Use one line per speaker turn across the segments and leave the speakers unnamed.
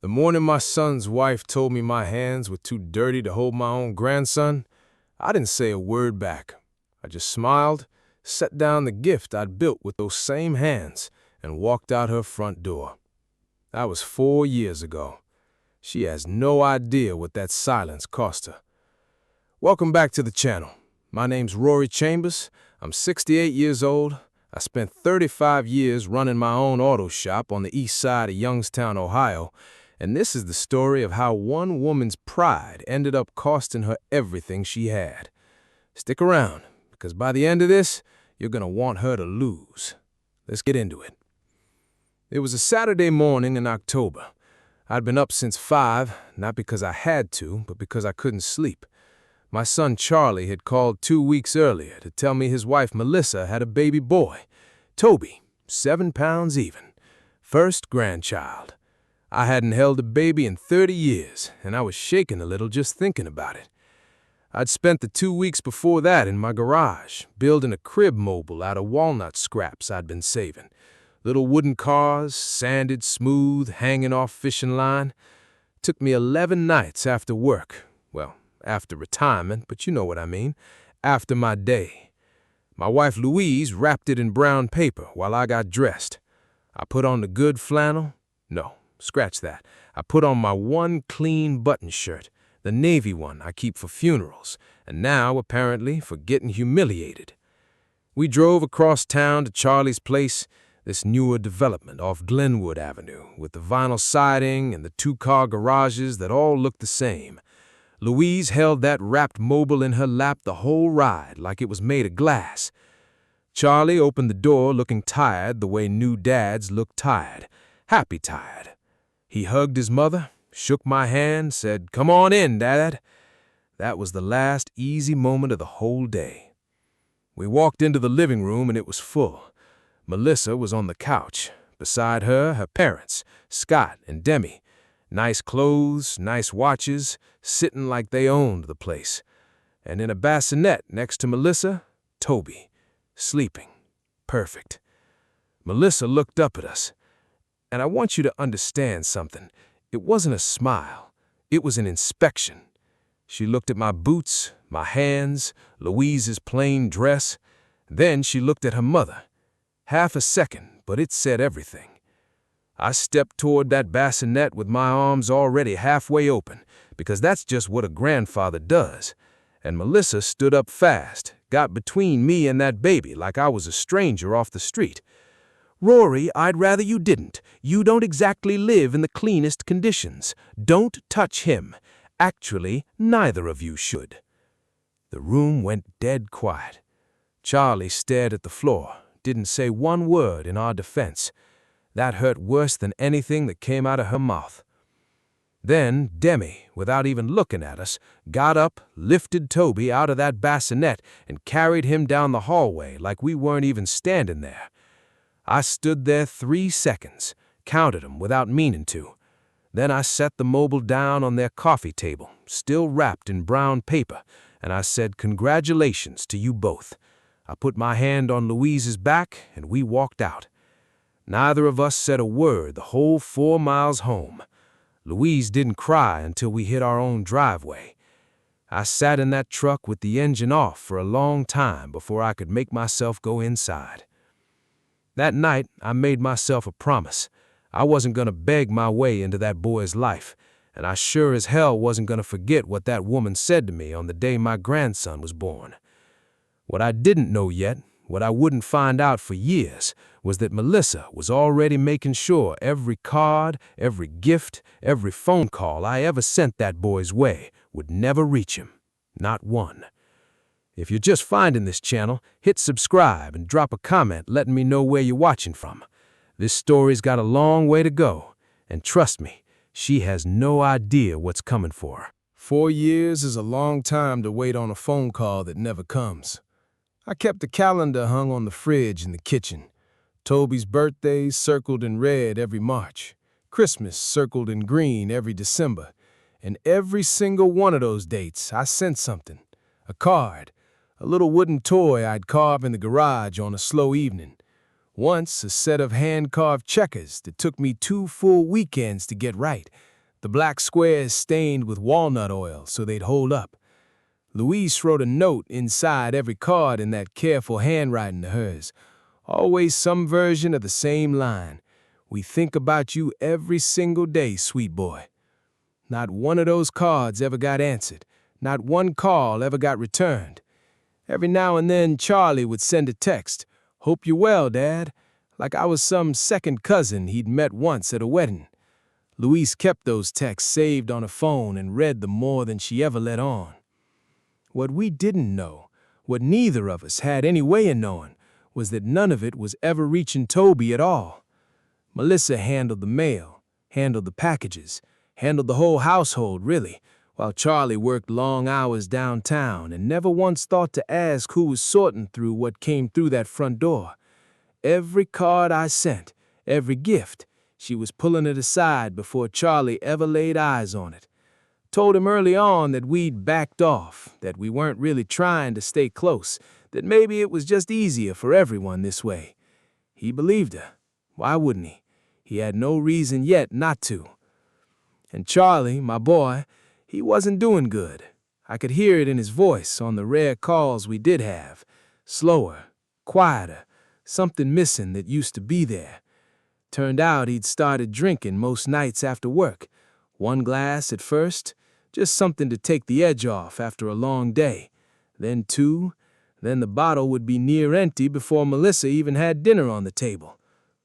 The morning my son's wife told me my hands were too dirty to hold my own grandson, I didn't say a word back. I just smiled, set down the gift I'd built with those same hands, and walked out her front door. That was 4 years ago. She has no idea what that silence cost her. Welcome back to the channel. My name's Rory Chambers. I'm 68 years old. I spent 35 years running my own auto shop on the east side of Youngstown, Ohio, and this is the story of how one woman's pride ended up costing her everything she had. Stick around, because by the end of this, you're going to want her to lose. Let's get into it. It was a Saturday morning in October. I'd been up since 5, not because I had to, but because I couldn't sleep. My son Charlie had called 2 weeks earlier to tell me his wife Melissa had a baby boy, Toby, 7 pounds even, first grandchild. I hadn't held a baby in 30 years, and I was shaking a little just thinking about it. I'd spent the 2 weeks before that in my garage, building a crib mobile out of walnut scraps I'd been saving. Little wooden cars, sanded smooth, hanging off fishing line. Took me 11 nights after work. Well, after retirement, but you know what I mean. After my day. My wife Louise wrapped it in brown paper while I got dressed. I put on the good flannel. No, scratch that. I put on my one clean button shirt, the navy one I keep for funerals, and now, apparently, for getting humiliated. We drove across town to Charlie's place, this newer development off Glenwood Avenue, with the vinyl siding and the 2-car garages that all looked the same. Louise held that wrapped mobile in her lap the whole ride like it was made of glass. Charlie opened the door looking tired the way new dads look tired, happy tired. He hugged his mother, shook my hand, said, "Come on in, Dad." That was the last easy moment of the whole day. We walked into the living room and it was full. Melissa was on the couch. Beside her, her parents, Scott and Demi. Nice clothes, nice watches, sitting like they owned the place. And in a bassinet next to Melissa, Toby, sleeping. Perfect. Melissa looked up at us. And I want you to understand something. It wasn't a smile. It was an inspection. She looked at my boots, my hands, Louise's plain dress. Then she looked at her mother. Half a second, but it said everything. I stepped toward that bassinet with my arms already halfway open, because that's just what a grandfather does. And Melissa stood up fast, got between me and that baby like I was a stranger off the street. "Rory, I'd rather you didn't. You don't exactly live in the cleanest conditions. Don't touch him. Actually, neither of you should." The room went dead quiet. Charlie stared at the floor, didn't say one word in our defense. That hurt worse than anything that came out of her mouth. Then Demi, without even looking at us, got up, lifted Toby out of that bassinet, and carried him down the hallway like we weren't even standing there. I stood there 3 seconds, counted 'em without meaning to. Then I set the mobile down on their coffee table, still wrapped in brown paper, and I said, "Congratulations to you both." I put my hand on Louise's back, and we walked out. Neither of us said a word the whole 4 miles home. Louise didn't cry until we hit our own driveway. I sat in that truck with the engine off for a long time before I could make myself go inside. That night, I made myself a promise. I wasn't going to beg my way into that boy's life, and I sure as hell wasn't going to forget what that woman said to me on the day my grandson was born. What I didn't know yet, what I wouldn't find out for years, was that Melissa was already making sure every card, every gift, every phone call I ever sent that boy's way would never reach him. Not one. If you're just finding this channel, hit subscribe and drop a comment letting me know where you're watching from. This story's got a long way to go, and trust me, she has no idea what's coming for her. 4 years is a long time to wait on a phone call that never comes. I kept a calendar hung on the fridge in the kitchen. Toby's birthdays circled in red every March. Christmas circled in green every December. And every single one of those dates, I sent something. A card, a little wooden toy I'd carve in the garage on a slow evening. Once, a set of hand-carved checkers that took me 2 full weekends to get right. The black squares stained with walnut oil so they'd hold up. Louise wrote a note inside every card in that careful handwriting of hers. Always some version of the same line. We think about you every single day, sweet boy. Not one of those cards ever got answered. Not one call ever got returned. Every now and then, Charlie would send a text. "Hope you're well, Dad," like I was some second cousin he'd met once at a wedding. Louise kept those texts saved on her phone and read them more than she ever let on. What we didn't know, what neither of us had any way of knowing, was that none of it was ever reaching Toby at all. Melissa handled the mail, handled the packages, handled the whole household, really, while Charlie worked long hours downtown and never once thought to ask who was sorting through what came through that front door. Every card I sent, every gift, she was pulling it aside before Charlie ever laid eyes on it. Told him early on that we'd backed off, that we weren't really trying to stay close, that maybe it was just easier for everyone this way. He believed her. Why wouldn't he? He had no reason yet not to. And Charlie, my boy, he wasn't doing good. I could hear it in his voice on the rare calls we did have. Slower, quieter, something missing that used to be there. Turned out he'd started drinking most nights after work. One glass at first, just something to take the edge off after a long day. Then two, then the bottle would be near empty before Melissa even had dinner on the table.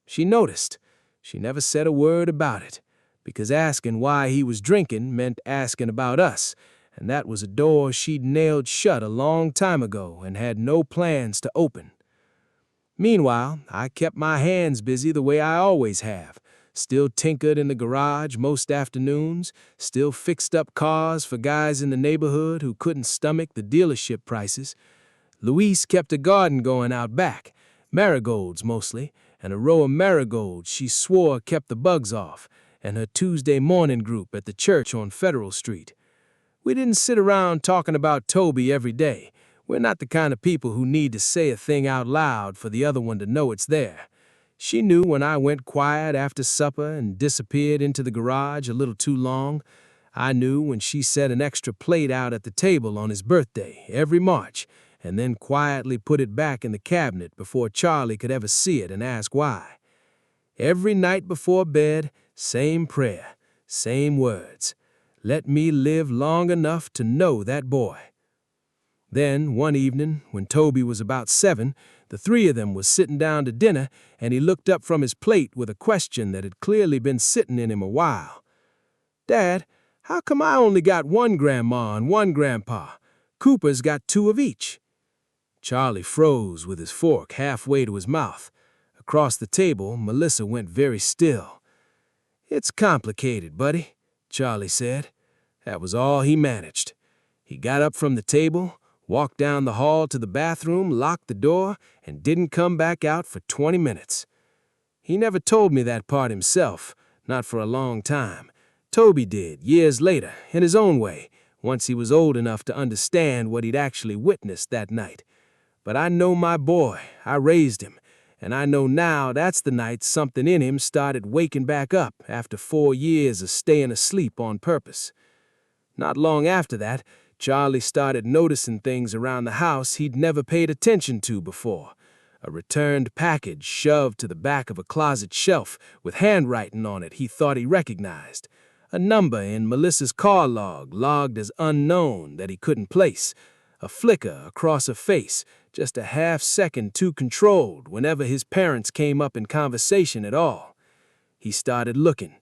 She noticed. She never said a word about it, because asking why he was drinking meant asking about us, and that was a door she'd nailed shut a long time ago and had no plans to open. Meanwhile, I kept my hands busy the way I always have. Still tinkered in the garage most afternoons, still fixed up cars for guys in the neighborhood who couldn't stomach the dealership prices. Louise kept a garden going out back, marigolds mostly, and a row of marigolds she swore kept the bugs off, and her Tuesday morning group at the church on Federal Street. We didn't sit around talking about Toby every day. We're not the kind of people who need to say a thing out loud for the other one to know it's there. She knew when I went quiet after supper and disappeared into the garage a little too long. I knew when she set an extra plate out at the table on his birthday every March and then quietly put it back in the cabinet before Charlie could ever see it and ask why. Every night before bed, same prayer, same words. Let me live long enough to know that boy. Then, one evening, when Toby was about 7, the three of them was sitting down to dinner, and he looked up from his plate with a question that had clearly been sitting in him a while. "Dad, how come I only got one grandma and one grandpa? Cooper's got 2 of each." Charlie froze with his fork halfway to his mouth. Across the table, Melissa went very still. "It's complicated, buddy," Charlie said. That was all he managed. He got up from the table, walked down the hall to the bathroom, locked the door, and didn't come back out for 20 minutes. He never told me that part himself, not for a long time. Toby did, years later, in his own way, once he was old enough to understand what he'd actually witnessed that night. But I know my boy, I raised him, and I know now that's the night something in him started waking back up after 4 years of staying asleep on purpose. Not long after that, Charlie started noticing things around the house he'd never paid attention to before. A returned package shoved to the back of a closet shelf with handwriting on it he thought he recognized. A number in Melissa's car log logged as unknown that he couldn't place. A flicker across her face, just a half-second too controlled whenever his parents came up in conversation at all. He started looking,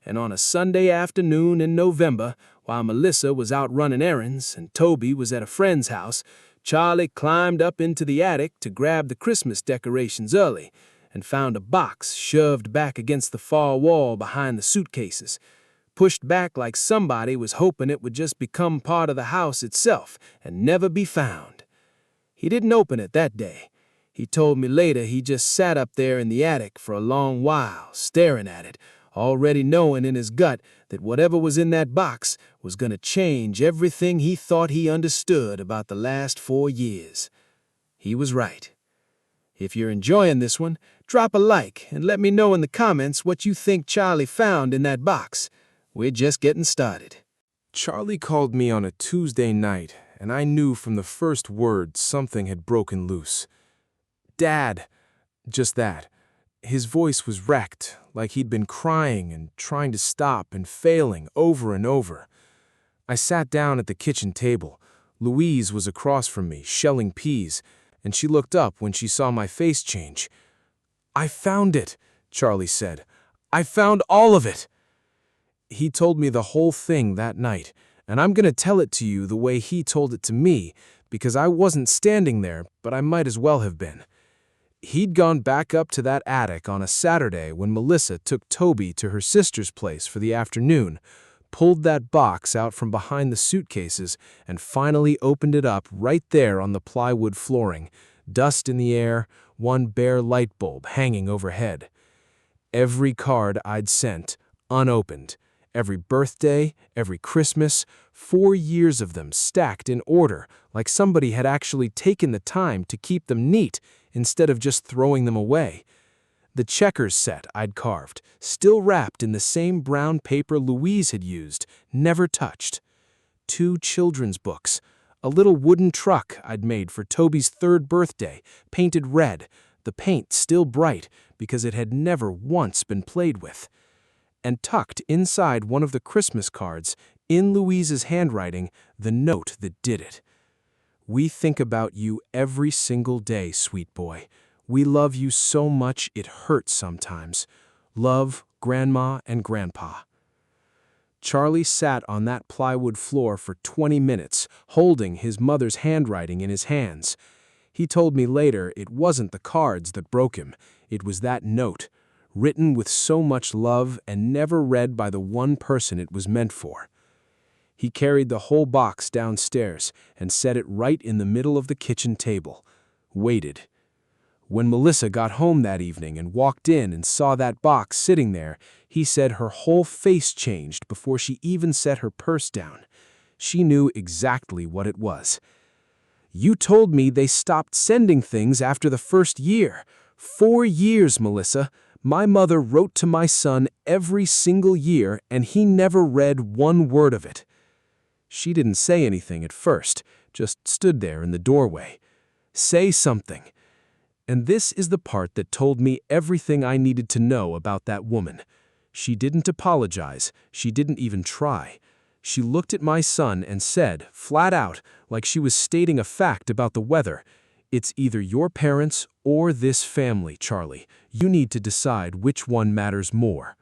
and on a Sunday afternoon in November, while Melissa was out running errands and Toby was at a friend's house, Charlie climbed up into the attic to grab the Christmas decorations early and found a box shoved back against the far wall behind the suitcases, pushed back like somebody was hoping it would just become part of the house itself and never be found. He didn't open it that day. He told me later he just sat up there in the attic for a long while, staring at it, already knowing in his gut that whatever was in that box was going to change everything he thought he understood about the last 4 years. He was right. If you're enjoying this one, drop a like and let me know in the comments what you think Charlie found in that box.
We're just getting started.
Charlie called me on a Tuesday night, and I knew from the first word something had broken loose. Dad! Just that. His voice was wrecked, like he'd been crying and trying to stop and failing over and over. I sat down at the kitchen table. Louise was across from me, shelling peas, and she looked up when she saw my face change. "I found it," Charlie said. "I found all of it." He told me the whole thing that night, and I'm going to tell it to you the way he told it to me, because I wasn't standing there, but I might as well have been. He'd gone back up to that attic on a Saturday when Melissa took Toby to her sister's place for the afternoon, pulled that box out from behind the suitcases, and finally opened it up right there on the plywood flooring, dust in the air, one bare light bulb hanging overhead. Every card I'd sent, unopened. Every birthday, every Christmas, 4 years of them stacked in order, like somebody had actually taken the time to keep them neat instead of just throwing them away. The checkers set I'd carved, still wrapped in the same brown paper Louise had used, never touched. 2 children's books, a little wooden truck I'd made for Toby's 3rd birthday, painted red, the paint still bright because it had never once been played with. And tucked inside one of the Christmas cards, in Louise's handwriting, the note that did it. "We think about you every single day, sweet boy. We love you so much it hurts sometimes. Love, Grandma and Grandpa." Charlie sat on that plywood floor for 20 minutes, holding his mother's handwriting in his hands. He told me later it wasn't the cards that broke him, it was that note, written with so much love and never read by the one person it was meant for. He carried the whole box downstairs and set it right in the middle of the kitchen table. Waited. When Melissa got home that evening and walked in and saw that box sitting there, he said her whole face changed before she even set her purse down. She knew exactly what it was. "You told me they stopped sending things after the first year. 4 years, Melissa. My mother wrote to my son every single year, and he never read one word of it." She didn't say anything at first, just stood there in the doorway. "Say something." And this is the part that told me everything I needed to know about that woman. She didn't apologize. She didn't even try. She looked at my son and said, flat out, like she was stating a fact about the weather, "It's either your parents or this family, Charlie. You need to decide which one matters more."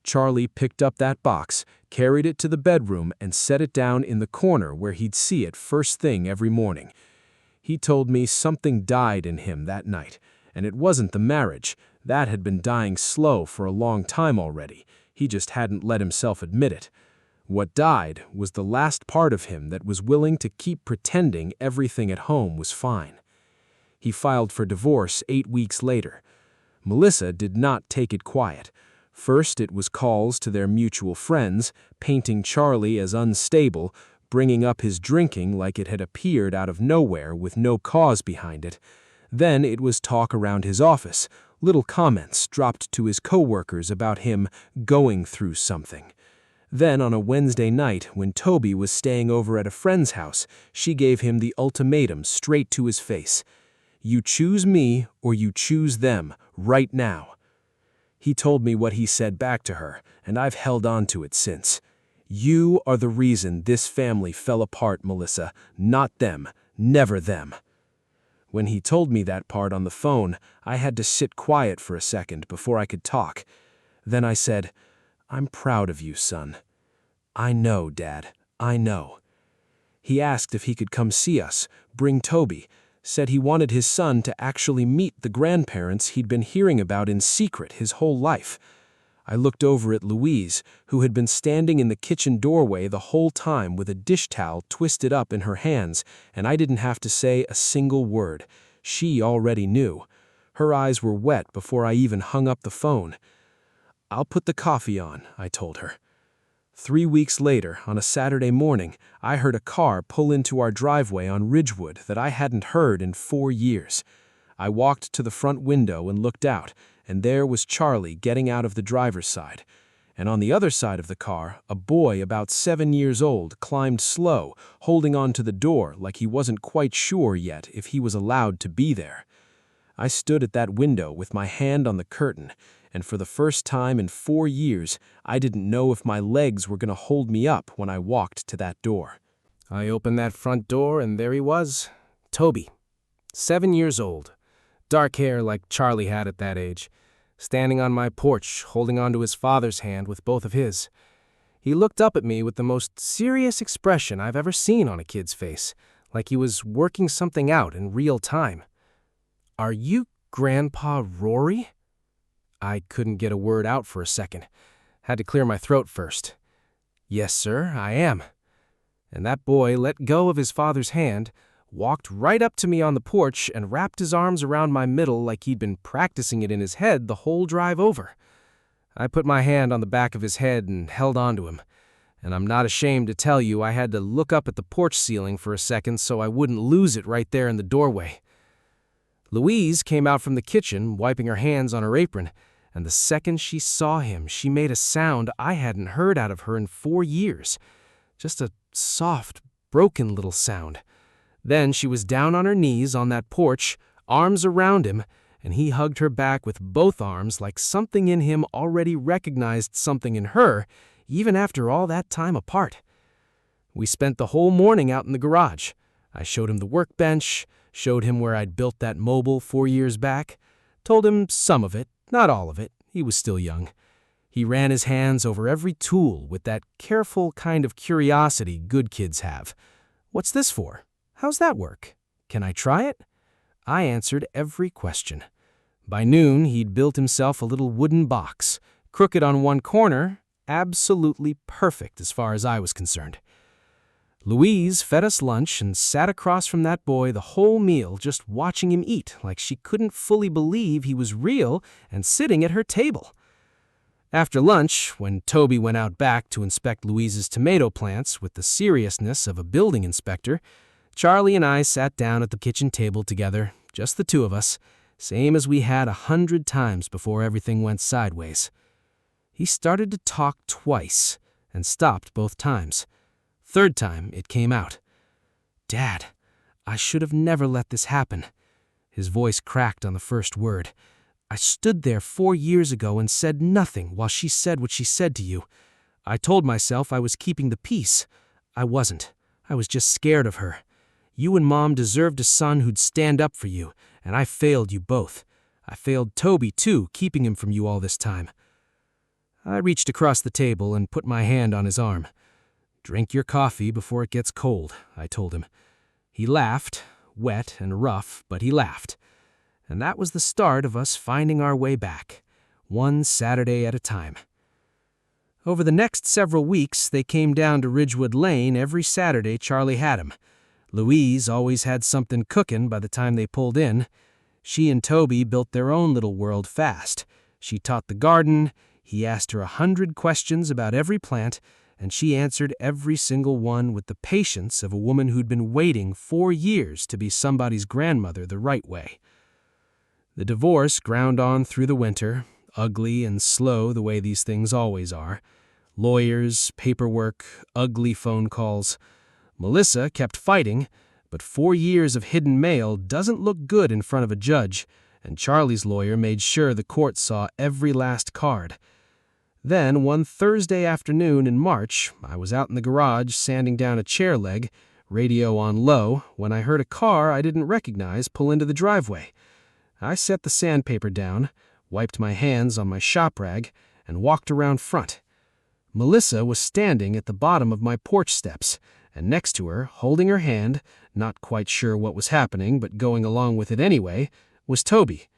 Charlie picked up that box, carried it to the bedroom, and set it down in the corner where he'd see it first thing every morning. He told me something died in him that night, and it wasn't the marriage. That had been dying slow for a long time already. He just hadn't let himself admit it. What died was the last part of him that was willing to keep pretending everything at home was fine. He filed for divorce 8 weeks later. Melissa did not take it quiet. First, it was calls to their mutual friends, painting Charlie as unstable, bringing up his drinking like it had appeared out of nowhere with no cause behind it. Then it was talk around his office, little comments dropped to his coworkers about him going through something. Then on a Wednesday night, when Toby was staying over at a friend's house, she gave him the ultimatum straight to his face. "You choose me or you choose them, right now." He told me what he said back to her, and I've held on to it since. "You are the reason this family fell apart, Melissa, not them, never them." When he told me that part on the phone, I had to sit quiet for a second before I could talk. Then I said, "I'm proud of you, son." "I know, Dad, I know." He asked if he could come see us, bring Toby, said he wanted his son to actually meet the grandparents he'd been hearing about in secret his whole life. I looked over at Louise, who had been standing in the kitchen doorway the whole time with a dish towel twisted up in her hands, and I didn't have to say a single word. She already knew. Her eyes were wet before I even hung up the phone. "I'll put the coffee on," I told her. 3 weeks later, on a Saturday morning, I heard a car pull into our driveway on Ridgewood that I hadn't heard in 4 years. I walked to the front window and looked out, and there was Charlie getting out of the driver's side.
and on the other side of the car, a boy about 7 years old climbed slow, holding on to the door like he wasn't quite sure yet if he was allowed to be there. I stood at that window with my hand on the curtain, and for the first time in 4 years, I didn't know if my legs were going to hold me up when I walked to that door.
I opened that front door, and there he was, Toby, 7 years old, dark hair like Charlie had at that age, standing on my porch, holding onto his father's hand with both of his. He looked up at me with the most serious expression I've ever seen on a kid's face, like he was working something out in real time. "Are you Grandpa Rory?" I couldn't get a word out for a second. Had to clear my throat first. "Yes, sir, I am." And that boy let go of his father's hand, walked right up to me on the porch, and wrapped his arms around my middle like he'd been practicing it in his head the whole drive over. I put my hand on the back of his head and held on to him, and I'm not ashamed to tell you I had to look up at the porch ceiling for a second so I wouldn't lose it right there in the doorway. Louise came out from the kitchen, wiping her hands on her apron, and the second she saw him, she made a sound I hadn't heard out of her in 4 years. Just a soft, broken little sound. Then she was down on her knees on that porch, arms around him, and he hugged her back with both arms like something in him already recognized something in her, even after all that time apart. We spent the whole morning out in the garage. I showed him the workbench, showed him where I'd built that mobile 4 years back, told him some of it, not all of it, he was still young. He ran his hands over every tool with that careful kind of curiosity good kids have. "What's this for? How's that work? Can I try it?" I answered every question. By noon, he'd built himself a little wooden box, crooked on one corner, absolutely perfect as far as I was concerned. Louise fed us lunch and sat across from that boy the whole meal just watching him eat like she couldn't fully believe he was real and sitting at her table. After lunch, when Toby went out back to inspect Louise's tomato plants with the seriousness of a building inspector, Charlie and I sat down at the kitchen table together, just the two of us, same as we had 100 times before everything went sideways. He started to talk twice and stopped both times. Third time, it came out. "Dad, I should have never let this happen." His voice cracked on the first word. "I stood there 4 years ago and said nothing while she said what she said to you. I told myself I was keeping the peace. I wasn't. I was just scared of her. You and Mom deserved a son who'd stand up for you, and I failed you both. I failed Toby, too, keeping him from you all this time." I reached across the table and put my hand on his arm. "Drink your coffee before it gets cold," I told him. He laughed, wet and rough, but he laughed. And that was the start of us finding our way back, one Saturday at a time. Over the next several weeks, they came down to Ridgewood Lane every Saturday Charlie had him. Louise always had something cooking by the time they pulled in. She and Toby built their own little world fast. She taught the garden, he asked her 100 questions about every plant, and she answered every single one with the patience of a woman who'd been waiting 4 years to be somebody's grandmother the right way. The divorce ground on through the winter, ugly and slow the way these things always are. Lawyers, paperwork, ugly phone calls. Melissa kept fighting, but 4 years of hidden mail doesn't look good in front of a judge, and Charlie's lawyer made sure the court saw every last card. Then, one Thursday afternoon in March, I was out in the garage sanding down a chair leg, radio on low, when I heard a car I didn't recognize pull into the driveway. I set the sandpaper down, wiped my hands on my shop rag, and walked around front. Melissa was standing at the bottom of my porch steps, and next to her, holding her hand, not quite sure what was happening but going along with it anyway, was Toby.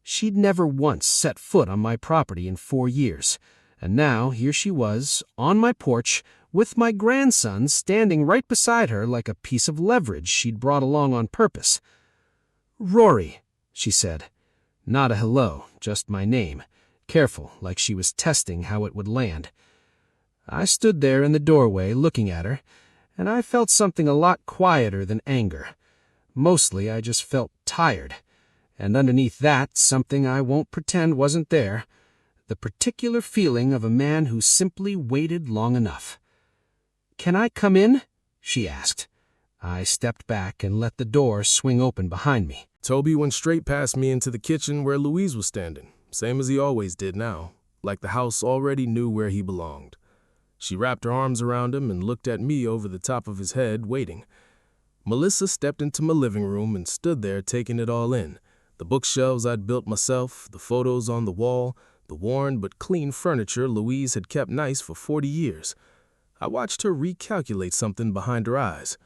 She'd never once set foot on my property in 4 years, and now here she was, on my porch, with my grandson standing right beside her like a piece of leverage she'd brought along on purpose. "Rory," she said. Not a hello, just my name, careful, like she was testing how it would land. I stood there in the doorway looking at her, and I felt something a lot quieter than anger. Mostly I just felt tired. And underneath that, something I won't pretend wasn't there,
the particular feeling of a man who simply waited long enough. "Can I come in?" she asked. I stepped back and let the door swing open behind me.
Toby went straight past me into the kitchen where Louise was standing, same as he always did now, like the house already knew where he belonged. She wrapped her arms around him and looked at me over the top of his head, waiting. Melissa stepped into my living room and stood there taking it all in. The bookshelves I'd built myself, the photos on the wall, the worn but clean furniture Louise had kept nice for 40 years. I watched her recalculate something behind her eyes.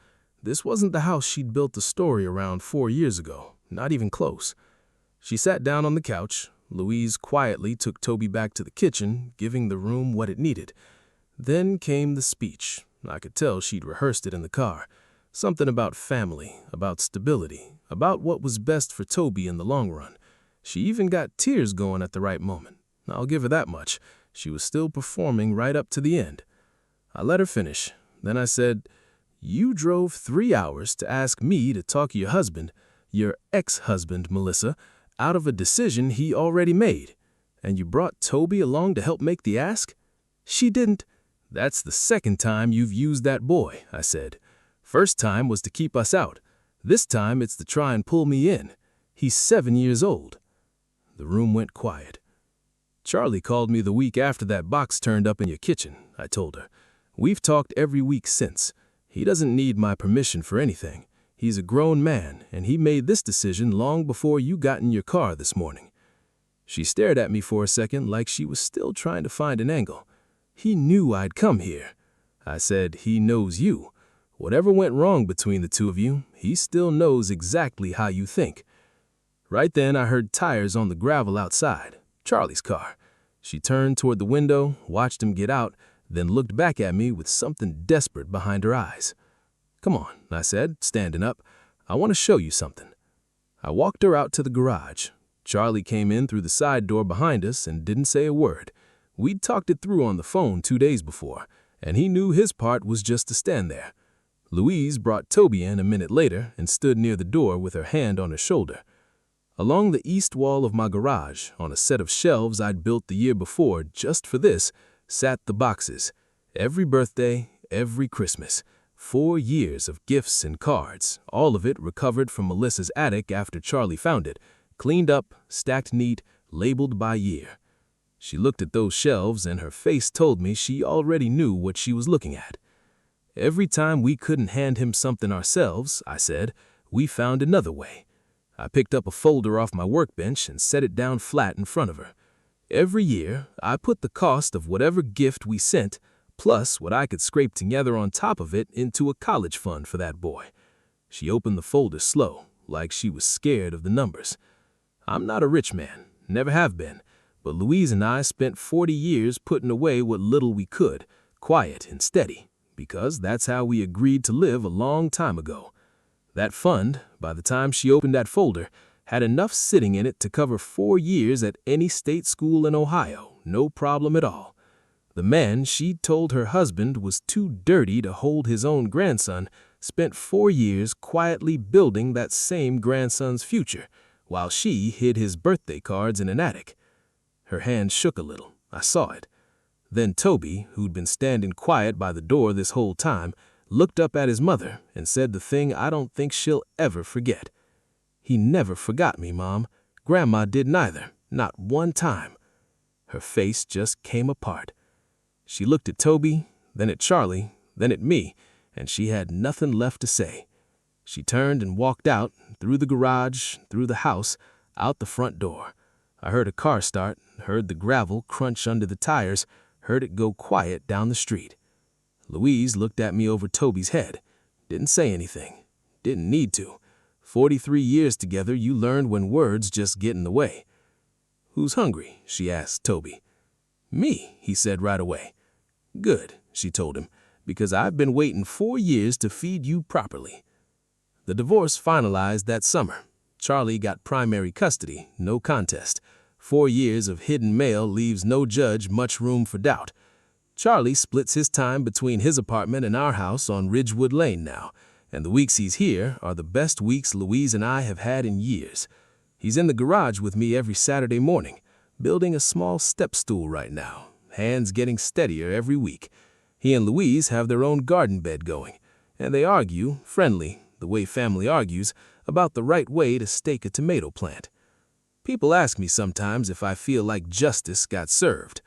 This wasn't the house she'd built the story around 4 years ago, not even close. She sat down on the couch. Louise quietly took Toby back to the kitchen, giving the room what it needed. Then came the speech. I could tell she'd rehearsed it in the car. Something about family, about stability, about what was best for Toby in the long run. She even got tears going at the right moment. I'll give her that much. She was still performing right up to the end. I let her finish. Then I said, "You drove 3 hours to ask me to talk your husband, your ex-husband, Melissa, out of a decision he already made. And you brought Toby along to help make the ask?" She didn't. "That's the second time you've used that boy," I said. "First time was to keep us out. This time it's to try and pull me in. He's 7 years old." The room went quiet. "Charlie called me the week after that box turned up in your kitchen," I told her. "We've talked every week since. He doesn't need my permission for anything. He's a grown man, and he made this decision long before you got in your car this morning." She stared at me for a second like she was still trying to find an angle. "He knew I'd come here." I said, "He knows you. Whatever went wrong between the two of you, he still knows exactly how you think." Right then I heard tires on the gravel outside, Charlie's car. She turned toward the window, watched him get out, then looked back at me with something desperate behind her eyes. "Come on," I said, standing up. "I want to show you something." I walked her out to the garage. Charlie came in through the side door behind us and didn't say a word. We'd talked it through on the phone 2 days before, and he knew his part was just to stand there. Louise brought Toby in a minute later and stood near the door with her hand on her shoulder. Along the east wall of my garage, on a set of shelves I'd built the year before just for this, sat the boxes. Every birthday, every Christmas. 4 years of gifts and cards, all of it recovered from Melissa's attic after Charlie found it, cleaned up, stacked neat, labeled by year. She looked at those shelves and her face told me she already knew what she was looking at. Every time we couldn't hand him something ourselves, I said, we found another way. I picked up a folder off my workbench and set it down flat in front of her. Every year, I put the cost of whatever gift we sent, plus what I could scrape together on top of it, into a college fund for that boy. She opened the folder slow, like she was scared of the numbers. I'm not a rich man, never have been, but Louise and I spent 40 years putting away what little we could, quiet and steady, because that's how we agreed to live a long time ago. That fund, by the time she opened that folder, had enough sitting in it to cover 4 years at any state school in Ohio, no problem at all. The man she'd told her husband was too dirty to hold his own grandson spent 4 years quietly building that same grandson's future, while she hid his birthday cards in an attic. Her hand shook a little. I saw it. Then Toby, who'd been standing quiet by the door this whole time, looked up at his mother and said the thing I don't think she'll ever forget. "He never forgot me, Mom. Grandma didn't either, not one time." Her face just came apart. She looked at Toby, then at Charlie, then at me, and she had nothing left to say. She turned and walked out, through the garage, through the house, out the front door. I heard a car start, heard the gravel crunch under the tires, heard it go quiet down the street. Louise looked at me over Toby's head. Didn't say anything. Didn't need to. 43 years together, you learned when words just get in the way. "Who's hungry?" she asked Toby. "Me," he said right away. "Good," she told him, "because I've been waiting 4 years to feed you properly." The divorce finalized that summer. Charlie got primary custody, no contest. 4 years of hidden mail leaves no judge much room for doubt. Charlie splits his time between his apartment and our house on Ridgewood Lane now, and the weeks he's here are the best weeks Louise and I have had in years. He's in the garage with me every Saturday morning.
building a small step stool right now, hands getting steadier every week. He and Louise have their own garden bed going, and they argue, friendly, the way family argues, about the right way to stake a tomato plant. People ask me sometimes if I feel like justice got served.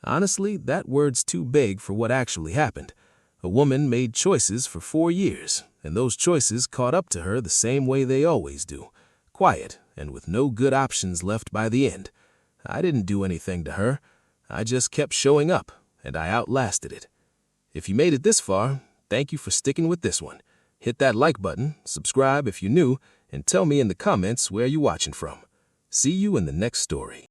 Honestly, that word's too big for what actually happened. A woman made choices for 4 years, and those choices caught up to her the same way they always do, quiet and with no good options left by the end. I didn't do anything to her. I just kept showing up, and I outlasted it. If you made it this far, thank you for sticking with this one. Hit that like button, subscribe if you're new, and tell me in the comments where you're watching from. See you in the next story.